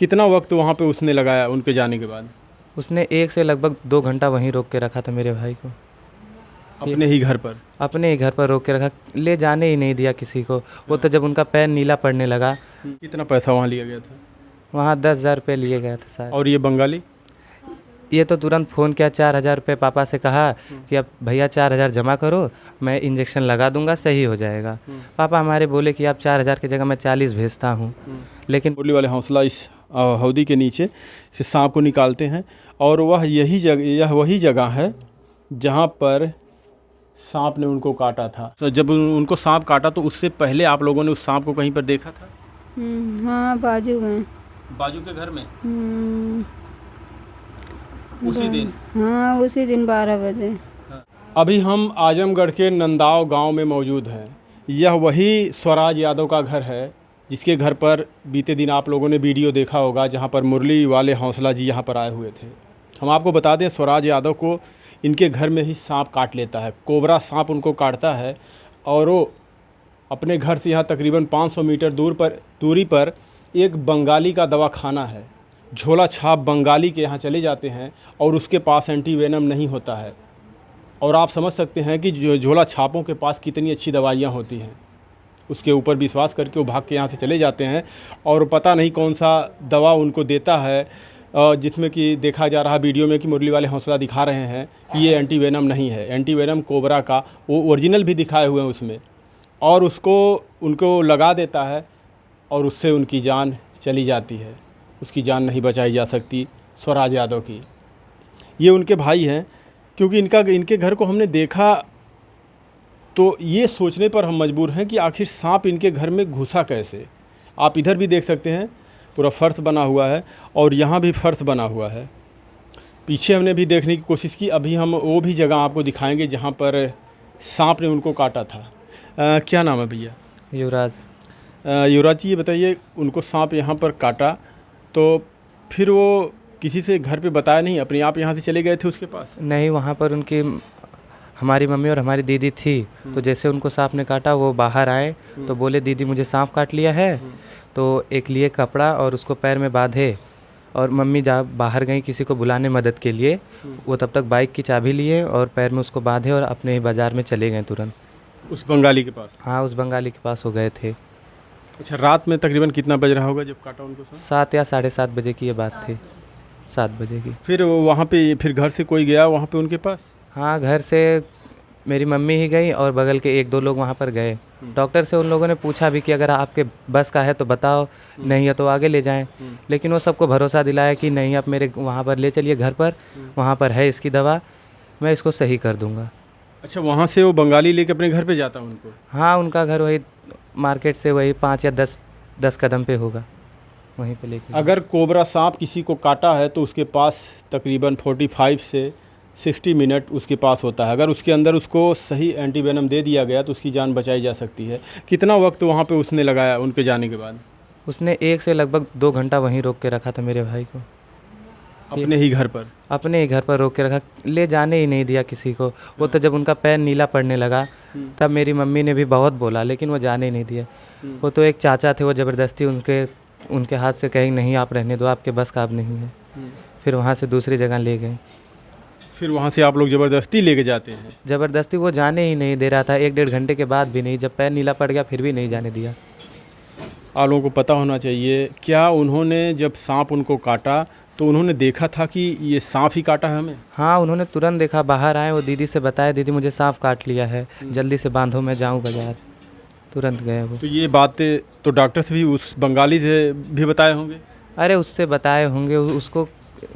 कितना वक्त वहाँ पे उसने लगाया उनके जाने के बाद? उसने 1 से लगभग 2 घंटा वहीं रोक के रखा था मेरे भाई को। अपने ही घर पर? अपने ही घर पर रोक के रखा, ले जाने ही नहीं दिया किसी को। वो तो जब उनका पैर नीला पड़ने लगा। कितना पैसा वहाँ लिया गया था? वहाँ 10,000 रुपये लिए गए थे शायद। और ये बंगाली? ये तो तुरंत फ़ोन किया, 4,000 रुपये पापा से कहा कि अब भैया 4,000 जमा करो, मैं इंजेक्शन लगा दूंगा, सही हो जाएगा। पापा हमारे बोले कि आप 4,000 की जगह मैं 40 भेजता हूँ। लेकिन मुरली वाले हौसला इस हौदी के नीचे से सांप को निकालते हैं और यह वही जगह है जहाँ पर सांप ने उनको काटा था। तो जब उनको सांप काटा तो उससे पहले आप लोगों ने उस सांप को कहीं पर देखा था? हाँ, बाजू में। बाजू के घर में? उसी उसी दिन? हाँ, उसी दिन 12 बजे। अभी हम आजमगढ़ के नंदाव गांव में मौजूद हैं। यह वही स्वराज यादव का घर है जिसके घर पर बीते दिन आप लोगों ने वीडियो देखा होगा, जहां पर मुरली वाले हौसला जी यहां पर आए हुए थे। हम आपको बता दें, स्वराज यादव को इनके घर में ही सांप काट लेता है, कोबरा सांप उनको काटता है और वो अपने घर से यहाँ तकरीबन 500 मीटर दूरी पर एक बंगाली का दवाखाना है, झोला छाप बंगाली के यहाँ चले जाते हैं और उसके पास एंटी वेनम नहीं होता है। और आप समझ सकते हैं कि जो झोला छापों के पास कितनी अच्छी दवाइयाँ होती हैं। उसके ऊपर विश्वास करके वो भाग के यहाँ से चले जाते हैं और पता नहीं कौन सा दवा उनको देता है, जिसमें कि देखा जा रहा वीडियो में कि मुरली वाले हौसला दिखा रहे हैं कि ये एंटी वेनम नहीं है, एंटी वेनम कोबरा का वो ओरिजिनल भी दिखाए हुए हैं उसमें, और उसको उनको लगा देता है और उससे उनकी जान चली जाती है। उसकी जान नहीं बचाई जा सकती स्वराज यादव की। ये उनके भाई हैं। क्योंकि इनके घर को हमने देखा तो ये सोचने पर हम मजबूर हैं कि आखिर सांप इनके घर में घुसा कैसे। आप इधर भी देख सकते हैं, पूरा फर्श बना हुआ है और यहाँ भी फर्श बना हुआ है। पीछे हमने भी देखने की कोशिश की। अभी हम वो भी जगह आपको दिखाएंगे जहाँ पर सांप ने उनको काटा था। क्या नाम है भैया? युवराज। युवराज जी, ये बताइए, उनको सांप यहाँ पर काटा तो फिर वो किसी से घर पे बताया नहीं, अपने आप यहाँ से चले गए थे उसके पास? नहीं, वहाँ पर उनकी हमारी मम्मी और हमारी दीदी थी। तो जैसे उनको सांप ने काटा, वो बाहर आए तो बोले दीदी मुझे सांप काट लिया है। तो एक लिए कपड़ा और उसको पैर में बांधे और मम्मी बाहर गई किसी को बुलाने मदद के लिए। वो तब तक बाइक की चाबी लिए और पैर में उसको बांधे और अपने ही बाज़ार में चले गए तुरंत। उस बंगाली के पास? हाँ, उस बंगाली के पास हो गए थे। अच्छा, रात में तकरीबन कितना बज रहा होगा जब काटा उनको सांप? 7 या 7:30 बजे की ये बात थी, 7 बजे की। फिर वहाँ पे फिर घर से कोई गया वहाँ पे उनके पास? हाँ, घर से मेरी मम्मी ही गई और बगल के 1-2 लोग वहाँ पर गए। डॉक्टर से उन लोगों ने पूछा भी कि अगर आपके बस का है तो बताओ, नहीं है तो आगे ले जाएं। लेकिन वो सबको भरोसा दिलाया कि नहीं, आप मेरे वहाँ पर ले चलिए घर पर, वहाँ पर है इसकी दवा, मैं इसको सही कर दूँगा। अच्छा, वहाँ से वो बंगाली लेके अपने घर पे जाता उनको? हाँ, उनका घर वही मार्केट से वही 5 या 10 कदम पे होगा, वहीं पे लेके। अगर कोबरा सांप किसी को काटा है तो उसके पास तकरीबन 45 से 60 मिनट उसके पास होता है। अगर उसके अंदर उसको सही एंटीवेनम दे दिया गया तो उसकी जान बचाई जा सकती है। कितना वक्त वहाँ पे उसने लगाया उनके जाने के बाद? उसने 1 से लगभग 2 घंटा वहीं रोक के रखा था मेरे भाई को। अपने ही घर पर? अपने ही घर पर रोक के रखा, ले जाने ही नहीं दिया किसी को। वो तो जब उनका पैर नीला पड़ने लगा तब मेरी मम्मी ने भी बहुत बोला, लेकिन वो जाने ही नहीं दिया। वो तो एक चाचा थे, वो ज़बरदस्ती उनके हाथ से कहीं नहीं, आप रहने दो, आपके बस का अब नहीं है। फिर वहाँ से दूसरी जगह ले गए। फिर वहाँ से आप लोग ज़बरदस्ती लेके जाते हैं? ज़बरदस्ती वो जाने ही नहीं दे रहा था, 1-1.5 घंटे के बाद भी नहीं। जब पैर नीला पड़ गया फिर भी नहीं जाने दिया। आप लोगों को पता होना चाहिए, क्या उन्होंने जब सांप उनको काटा तो उन्होंने देखा था कि ये सांप ही काटा है हमें? हाँ, उन्होंने तुरंत देखा, बाहर आए, वो दीदी से बताया, दीदी मुझे सांप काट लिया है, जल्दी से बांधो, मैं जाऊँ बाज़ार। तुरंत गए वो। तो ये बातें तो डॉक्टर से भी, उस बंगाली से भी बताए होंगे? अरे उससे बताए होंगे, उसको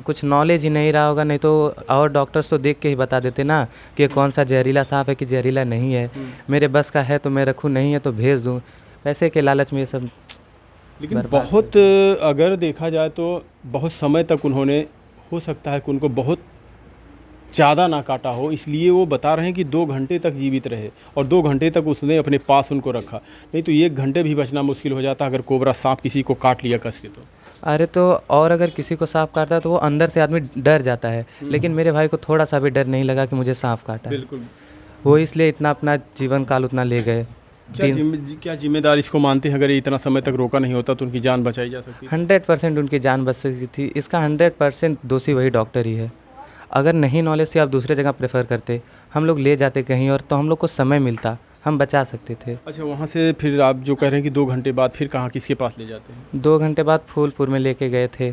कुछ नॉलेज ही नहीं रहा होगा, नहीं तो और डॉक्टर्स तो देख के ही बता देते ना कि कौन सा जहरीला सांप है कि जहरीला नहीं है। मेरे बस का है तो मैं रखूँ, नहीं है तो भेज दूँ, पैसे के लालच में ये सब। लेकिन बहुत, अगर देखा जाए तो बहुत समय तक उन्होंने, हो सकता है कि उनको बहुत ज़्यादा ना काटा हो, इसलिए वो बता रहे हैं कि 2 घंटे तक जीवित रहे और 2 घंटे तक उसने अपने पास उनको रखा। नहीं तो 1 घंटे भी बचना मुश्किल हो जाता अगर कोबरा सांप किसी को काट लिया कस के तो। अरे तो और अगर किसी को सांप काटता है तो वो अंदर से आदमी डर जाता है, लेकिन मेरे भाई को थोड़ा सा भी डर नहीं लगा कि मुझे सांप काटा है। बिल्कुल। वो इसलिए इतना अपना जीवन काल उतना ले गए। क्या जिम्मेदार इसको मानते हैं? अगर ये इतना समय तक रोका नहीं होता तो उनकी जान बचाई जा सकती? 100% उनकी जान बच सकती थी। इसका 100% दोषी वही डॉक्टर ही है। अगर नहीं नॉलेज से आप दूसरे जगह प्रेफर करते, हम लोग ले जाते कहीं और, तो हम लोग को समय मिलता, हम बचा सकते थे। अच्छा, वहाँ से फिर आप जो कह रहे हैं कि 2 घंटे बाद फिर कहाँ, किसके पास ले जाते हैं? 2 घंटे बाद फूलपुर में लेके गए थे।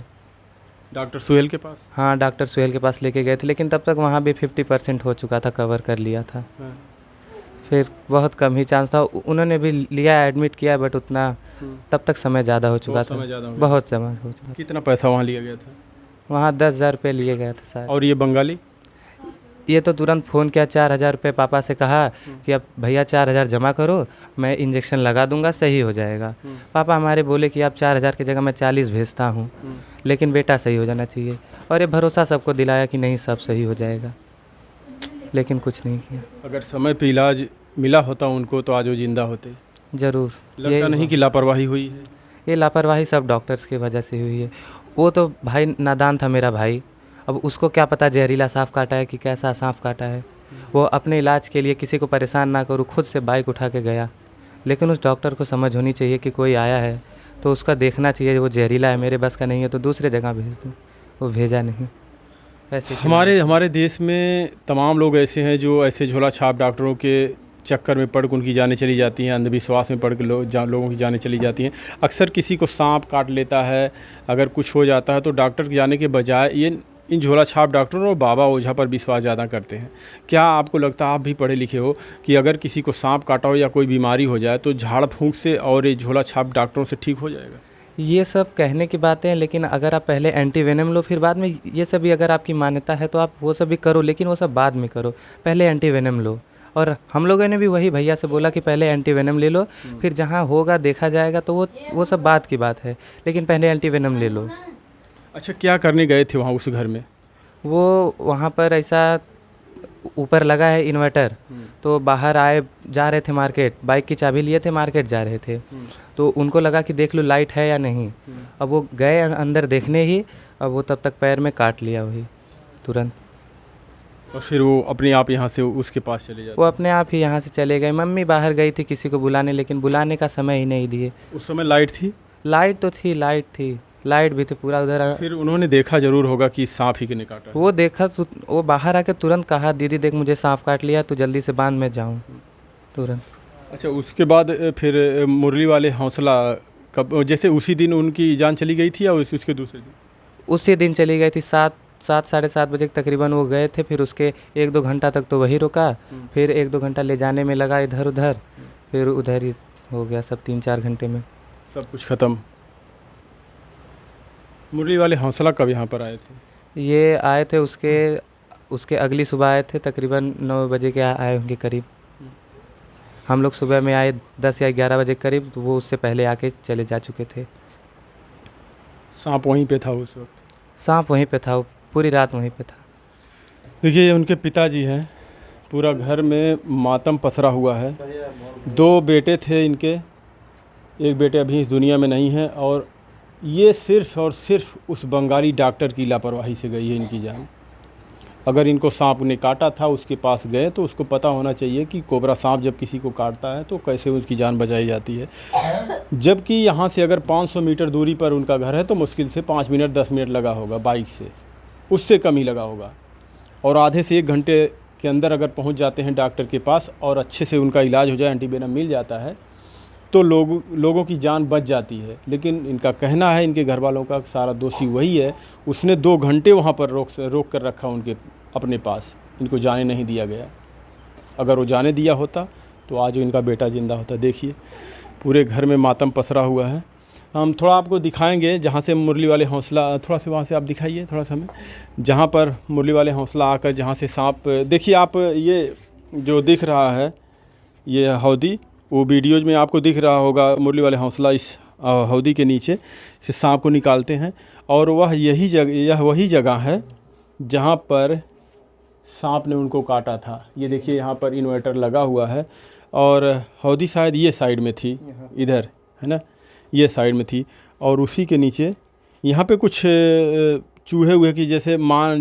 डॉक्टर सुहेल के पास? हाँ, डॉक्टर सुहेल के पास लेके गए थे, लेकिन तब तक वहाँ भी 50% हो चुका था, कवर कर लिया था। हाँ। फिर बहुत कम ही चांस था। उन्होंने भी लिया, एडमिट किया, बट उतना तब तक समय ज़्यादा हो चुका था। समय ज़्यादा हो गया। बहुत समय हो चुका था। कितना पैसा वहाँ लिया गया था? वहाँ 10,000 रुपये लिए गए थे शायद। और ये बंगाली? ये तो तुरंत फ़ोन किया, 4,000 रुपये पापा से कहा कि अब भैया 4,000 जमा करो, मैं इंजेक्शन लगा दूंगा, सही हो जाएगा। पापा हमारे बोले कि आप 4,000 की जगह मैं 40 भेजता हूँ, लेकिन बेटा सही हो जाना चाहिए। और ये भरोसा सबको दिलाया कि नहीं, सब सही हो जाएगा, लेकिन कुछ नहीं किया। अगर समय पे इलाज मिला होता उनको तो आज वो जिंदा होते। ज़रूर। लगता नहीं कि लापरवाही हुई है? ये लापरवाही सब डॉक्टर्स की वजह से हुई है। वो तो भाई नादान था मेरा भाई, अब उसको क्या पता जहरीला सांप काटा है कि कैसा सांप काटा है। वो अपने इलाज के लिए किसी को परेशान ना करूँ, खुद से बाइक उठा के गया। लेकिन उस डॉक्टर को समझ होनी चाहिए कि कोई आया है तो उसका देखना चाहिए, वो जहरीला है, मेरे बस का नहीं है तो दूसरे जगह भेज दूँ। वो भेजा नहीं। ऐसे हमारे देश में तमाम लोग ऐसे हैं जो ऐसे झोला छाप डॉक्टरों के चक्कर में पड़ के उनकी जानें चली जाती हैं, अंधविश्वास में पड़ के लोगों की जानें चली जाती हैं। अक्सर किसी को सांप काट लेता है, अगर कुछ हो जाता है तो डॉक्टर के जाने के बजाय ये इन झोला छाप डॉक्टरों और बाबा ओझा पर विश्वास ज़्यादा करते हैं। क्या आपको लगता है, आप भी पढ़े लिखे हो, कि अगर किसी को सांप काटा हो या कोई बीमारी हो जाए तो झाड़ फूंक से और ये झोला छाप डॉक्टरों से ठीक हो जाएगा? ये सब कहने की बातें हैं, लेकिन अगर आप पहले एंटी वेनम लो, फिर बाद में ये सब भी अगर आपकी मान्यता है तो आप वो सब भी करो, लेकिन वो सब बाद में करो। पहले एंटी वेनम लो। और हम लोगों ने भी वही भैया से बोला कि पहले एंटी वेनम ले लो, फिर जहाँ होगा देखा जाएगा, तो वो सब बात की बात है, लेकिन पहले एंटी वेनम ले लो। अच्छा, क्या करने गए थे वहाँ उस घर में? वो वहाँ पर ऐसा ऊपर लगा है इन्वर्टर, तो बाहर आए, जा रहे थे मार्केट, बाइक की चाबी लिए थे, मार्केट जा रहे थे, तो उनको लगा कि देख लो लाइट है या नहीं। अब वो गए अंदर देखने ही, अब वो तब तक पैर में काट लिया वही तुरंत। और फिर वो अपने आप यहाँ से उसके पास चले जाते? वो अपने आप ही यहाँ से चले गए। मम्मी बाहर गई थी किसी को बुलाने, लेकिन बुलाने का समय ही नहीं दिए। उस समय लाइट थी? लाइट तो थी, लाइट भी थी पूरा उधर। फिर उन्होंने देखा जरूर होगा कि सांप ही के ने काटा? वो देखा तो वो बाहर आके तुरंत कहा, दीदी देख मुझे सांप काट लिया, तो जल्दी से बांध में जाऊँ तुरंत। अच्छा, उसके बाद फिर मुरली वाले हौसला कब, जैसे उसी दिन उनकी जान चली गई थी या उसके दूसरे दिन? उसी दिन चली गई थी। 7 साढ़े 7 बजे तकरीबन वो गए थे। फिर उसके 1-2 घंटा तक तो वही रुका, फिर 1-2 घंटा ले जाने में लगा इधर उधर, फिर उधर ही हो गया सब। 3-4 घंटे में सब कुछ ख़त्म। मुरली वाले हौसला कब यहाँ पर आए थे? ये आए थे उसके अगली सुबह आए थे, तकरीबन 9 बजे के आए होंगे करीब। हम लोग सुबह में आए 10 या 11 बजे करीब, तो वो उससे पहले आके चले जा चुके थे। सांप वहीं पे था उस वक्त? सांप वहीं पे था, पूरी रात वहीं पे था। देखिए, ये उनके पिताजी हैं। पूरा घर में मातम पसरा हुआ है। 2 बेटे थे इनके, एक बेटे अभी इस दुनिया में नहीं है, और ये सिर्फ़ और सिर्फ उस बंगाली डॉक्टर की लापरवाही से गई है इनकी जान। अगर इनको सांप ने काटा था, उसके पास गए तो उसको पता होना चाहिए कि कोबरा सांप जब किसी को काटता है तो कैसे उसकी जान बचाई जाती है। जबकि यहाँ से अगर 500 मीटर दूरी पर उनका घर है तो मुश्किल से 5 मिनट 10 मिनट लगा होगा बाइक से, उससे कम ही लगा होगा। और आधे से 1 घंटे के अंदर अगर पहुँच जाते हैं डॉक्टर के पास और अच्छे से उनका इलाज हो जाए, एंटीवेनम मिल जाता है, तो लोगों की जान बच जाती है। लेकिन इनका कहना है, इनके घर वालों का, सारा दोषी वही है। उसने 2 घंटे वहाँ पर रोक कर रखा उनके अपने पास, इनको जाने नहीं दिया गया। अगर वो जाने दिया होता तो आज इनका बेटा ज़िंदा होता। देखिए, पूरे घर में मातम पसरा हुआ है। हम थोड़ा आपको दिखाएंगे जहाँ से मुरली वाले हौसला, थोड़ा से वहाँ से आप दिखाइए थोड़ा सा हमें, जहाँ पर मुरली वाले हौसला आकर जहाँ से सांप, देखिए आप, ये जो दिख रहा है ये हौदी, वो वीडियोज में आपको दिख रहा होगा। मुरली वाले हौसला इस हौदी के नीचे से सांप को निकालते हैं, और यह वही जगह है जहाँ पर सांप ने उनको काटा था। ये देखिए, यहाँ पर इन्वर्टर लगा हुआ है, और हौदी शायद ये साइड में थी, इधर है ना, ये साइड में थी। और उसी के नीचे यहाँ पे कुछ चूहे हुए की जैसे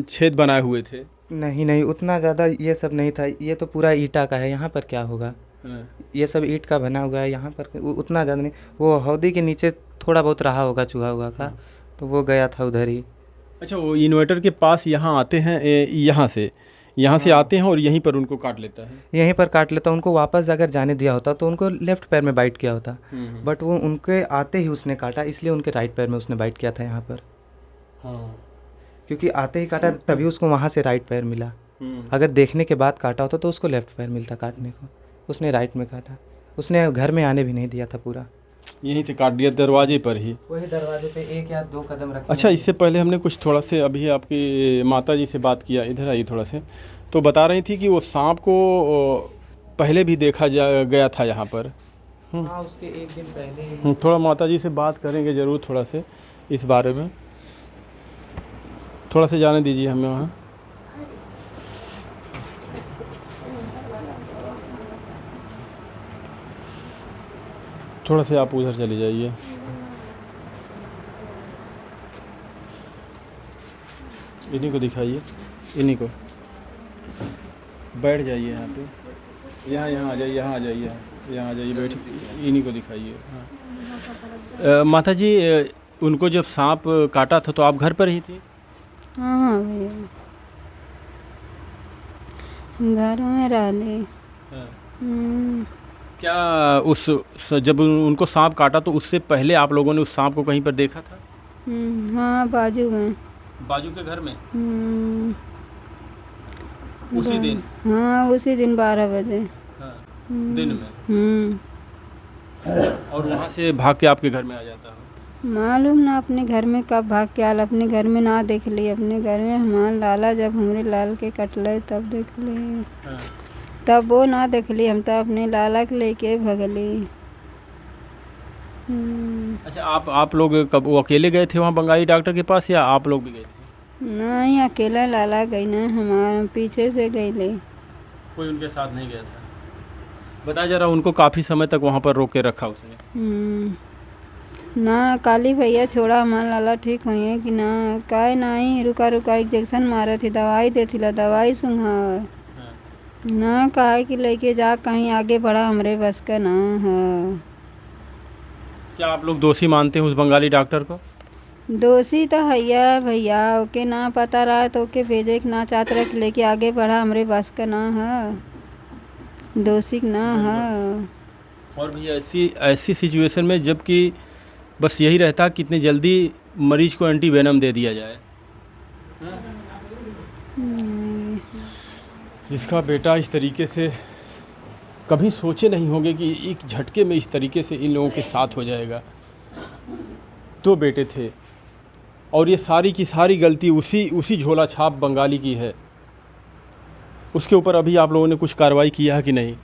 छेद बनाए हुए थे। नहीं, उतना ज़्यादा ये सब नहीं था। ये तो पूरा ईटा का है, यहाँ पर क्या होगा। हाँ। ये सब ईंट का बना हुआ है, यहाँ पर उतना ज़्यादा नहीं, वो हौदी के नीचे थोड़ा बहुत रहा होगा चूहा हुआ का, तो वो गया था उधर ही। अच्छा, वो इन्वर्टर के पास यहाँ आते हैं, यहाँ से आते हैं और यहीं पर उनको काट लेता है। यहीं पर काट लेता, उनको वापस अगर जाने दिया होता तो उनको लेफ्ट पैर में बाइट किया होता, बट वो उनके आते ही उसने काटा, इसलिए उनके राइट पैर में उसने बाइट किया था यहाँ पर। हाँ। क्योंकि आते ही काटा तभी उसको वहाँ से राइट पैर मिला, अगर देखने के बाद काटा होता तो उसको लेफ्ट पैर मिलता काटने को, उसने राइट में काटा, उसने घर में आने भी नहीं दिया था पूरा, यहीं से काट दिया दरवाजे पर ही। वही दरवाजे पे 1 या 2 कदम रखे। अच्छा, इससे पहले हमने कुछ थोड़ा से अभी आपकी माता जी से बात किया, इधर आई थोड़ा से, तो बता रही थी कि वो सांप को पहले भी देखा गया था यहाँ पर। हाँ, उसके 1 दिन पहले ही। थोड़ा माता जी से बात करेंगे ज़रूर थोड़ा से इस बारे में, थोड़ा से जाने दीजिए हमें वहाँ। थोड़ा से आप उधर चले जाइए। इन्हीं को दिखाइए, इन्हीं को, बैठ जाइए यहाँ पे, यहाँ आ जाइए, यहाँ आ जाइए, यहाँ आ जाइए, बैठ, इन्हीं को दिखाइए। हाँ। माता जी, उनको जब सांप काटा था तो आप घर पर ही थी? हाँ हाँ भैया, घर में रह ली। क्या जब उनको सांप काटा तो उससे पहले आप लोगों ने उस सांप को कहीं पर देखा था? हाँ, बाजू में। बाजू के घर में? हम्म, उसी दिन? हाँ, उसी दिन 12 बजे। हाँ, दिन में? और वहाँ से भाग के आपके घर में आ जाता हो? मालूम ना अपने घर में कब भाग के आल, अपने घर में ना देख ली, अपने घर में हमार लाला जब हमरे लाल के कटले तब देख ली। हाँ। तब वो ना देख ली, हम तो अपने लाला के लेके भगली। अच्छा, आप लोग कब वो अकेले गए थे वहाँ बंगाली डॉक्टर के पास, या आप लोग भी गए थे? नहीं, अकेला लाला गई ना, हमारे पीछे से गई ले। कोई उनके साथ नहीं गया था? बताया जा रहा उनको काफ़ी समय तक वहाँ पर रोक के रखा उसने। ना काली भैया छोड़ा, हमारा लाला ठीक हुई है कि ना, काय नहीं, रुका रुका इंजेक्शन मारे थी, दवाई देती ला, दवाई सुंघा ना, काहे कि लेके जा कहीं आगे बढ़ा, हमरे बस का ना है। क्या आप लोग दोषी मानते हैं उस बंगाली डॉक्टर को? दोषी तो हैया भैया, ओके ना पता रहा तो ओके भेजे कि ना चाहते रहे कि लेके आगे बढ़ा, हमरे बस का ना है, दोषी ना है। और भी ऐसी सिचुएशन में जबकि बस यही रहता कितनी जल्दी मरीज को एंटीवेनम दे दिया जाए। जिसका बेटा इस तरीके से कभी सोचे नहीं होंगे कि एक झटके में इस तरीके से इन लोगों के साथ हो जाएगा। 2 बेटे थे और ये सारी की सारी गलती उसी झोला छाप बंगाली की है। उसके ऊपर अभी आप लोगों ने कुछ कार्रवाई किया है कि नहीं?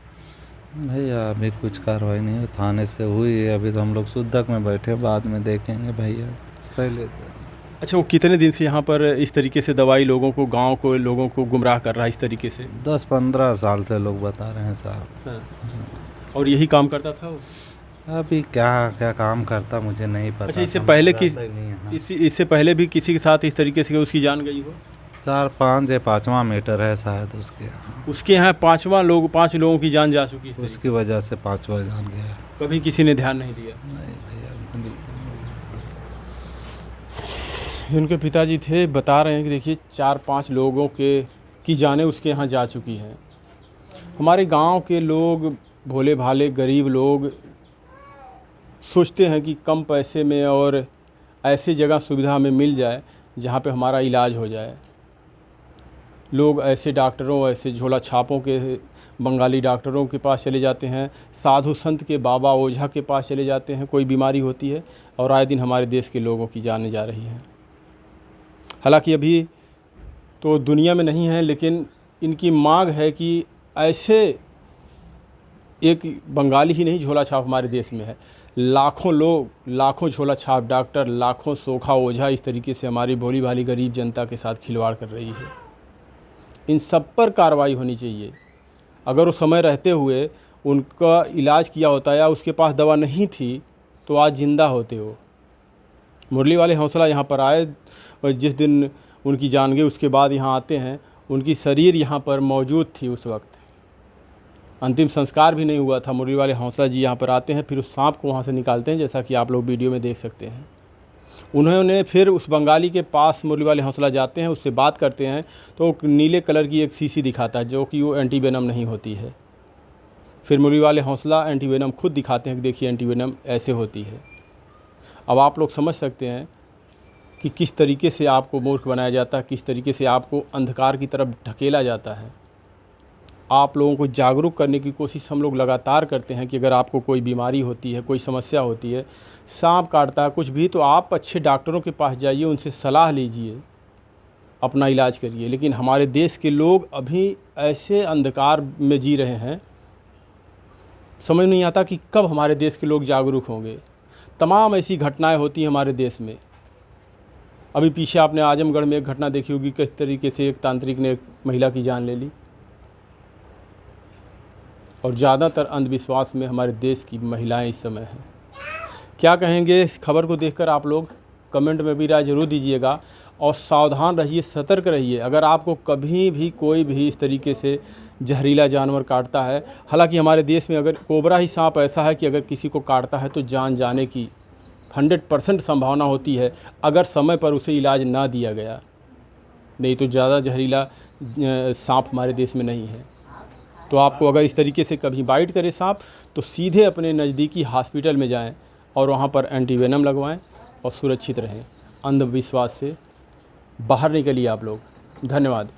भैया अभी कुछ कार्रवाई नहीं, थाने से हुई है, अभी तो हम लोग सुद्धक में बैठे, बाद में देखेंगे भैया, पहले। अच्छा, वो कितने दिन से यहाँ पर इस तरीके से दवाई लोगों को, गांव को, लोगों को गुमराह कर रहा है इस तरीके से? 10-15 साल से लोग बता रहे हैं साहब। हाँ। और यही काम करता था वो? अभी क्या क्या काम करता मुझे नहीं पता। अच्छा, इससे पहले भी किसी के साथ इस तरीके से उसकी जान गई हो? 4-5 या 5वां मीटर है शायद उसके यहाँ। उसके यहाँ 5 लोगों की जान जा चुकी है। उसकी वजह से 5वां जान गया। कभी किसी ने ध्यान नहीं दिया? नहीं भैया। उनके पिताजी थे, बता रहे हैं कि देखिए 4-5 लोगों की जानें उसके यहाँ जा चुकी हैं। हमारे गांव के लोग, भोले भाले गरीब लोग सोचते हैं कि कम पैसे में और ऐसी जगह सुविधा में मिल जाए जहाँ पे हमारा इलाज हो जाए। लोग ऐसे डॉक्टरों, ऐसे झोला छापों के बंगाली डॉक्टरों के पास चले जाते हैं, साधु संत के, बाबा ओझा के पास चले जाते हैं, कोई बीमारी होती है, और आए दिन हमारे देश के लोगों की जानें जा रही हैं। हालांकि अभी तो दुनिया में नहीं है, लेकिन इनकी मांग है कि ऐसे एक बंगाली ही नहीं झोला छाप हमारे देश में है, लाखों लोग, लाखों झोला छाप डॉक्टर, लाखों सोखा ओझा इस तरीके से हमारी भोली भाली गरीब जनता के साथ खिलवाड़ कर रही है। इन सब पर कार्रवाई होनी चाहिए। अगर वो समय रहते हुए उनका इलाज किया होता या उसके पास दवा नहीं थी तो आज ज़िंदा होते हो। मुरली वाले हौसला यहाँ पर आए और जिस दिन उनकी जान गई उसके बाद यहाँ आते हैं, उनकी शरीर यहाँ पर मौजूद थी उस वक्त। अंतिम संस्कार भी नहीं हुआ था। मुरली वाले हौसला जी यहाँ पर आते हैं, फिर उस सांप को वहाँ से निकालते हैं, जैसा कि आप लोग वीडियो में देख सकते हैं। उन्होंने फिर उस बंगाली के पास मुरली वाले हौसला जाते हैं, उससे बात करते हैं, तो नीले कलर की एक शीशी दिखाता है जो कि वो एंटीवेनम नहीं होती है। फिर मुरली वाले हौसला एंटीवेनम खुद दिखाते हैं कि देखिए एंटीवेनम ऐसे होती है। अब आप लोग समझ सकते हैं कि किस तरीके से आपको मूर्ख बनाया जाता है, किस तरीके से आपको अंधकार की तरफ ढकेला जाता है। आप लोगों को जागरूक करने की कोशिश हम लोग लगातार करते हैं कि अगर आपको कोई बीमारी होती है, कोई समस्या होती है, सांप काटता है कुछ भी, तो आप अच्छे डॉक्टरों के पास जाइए, उनसे सलाह लीजिए, अपना इलाज करिए। लेकिन हमारे देश के लोग अभी ऐसे अंधकार में जी रहे हैं, समझ नहीं आता कि कब हमारे देश के लोग जागरूक होंगे। तमाम ऐसी घटनाएं होती हैं हमारे देश में। अभी पीछे आपने आजमगढ़ में एक घटना देखी होगी, किस तरीके से एक तांत्रिक ने एक महिला की जान ले ली। और ज़्यादातर अंधविश्वास में हमारे देश की महिलाएं इस समय हैं। क्या कहेंगे इस खबर को देखकर आप लोग? कमेंट में भी राय ज़रूर दीजिएगा और सावधान रहिए, सतर्क रहिए। अगर आपको कभी भी कोई भी इस तरीके से जहरीला जानवर काटता है, हालांकि हमारे देश में अगर कोबरा ही सांप ऐसा है कि अगर किसी को काटता है तो जान जाने की 100% संभावना होती है, अगर समय पर उसे इलाज ना दिया गया। नहीं तो ज़्यादा जहरीला सांप हमारे देश में नहीं है। तो आपको अगर इस तरीके से कभी बाइट करे सांप, तो सीधे अपने नज़दीकी हॉस्पिटल में जाएं और वहाँ पर एंटीवेनम लगवाएं और सुरक्षित रहें। अंधविश्वास से बाहर निकलिए आप लोग। धन्यवाद।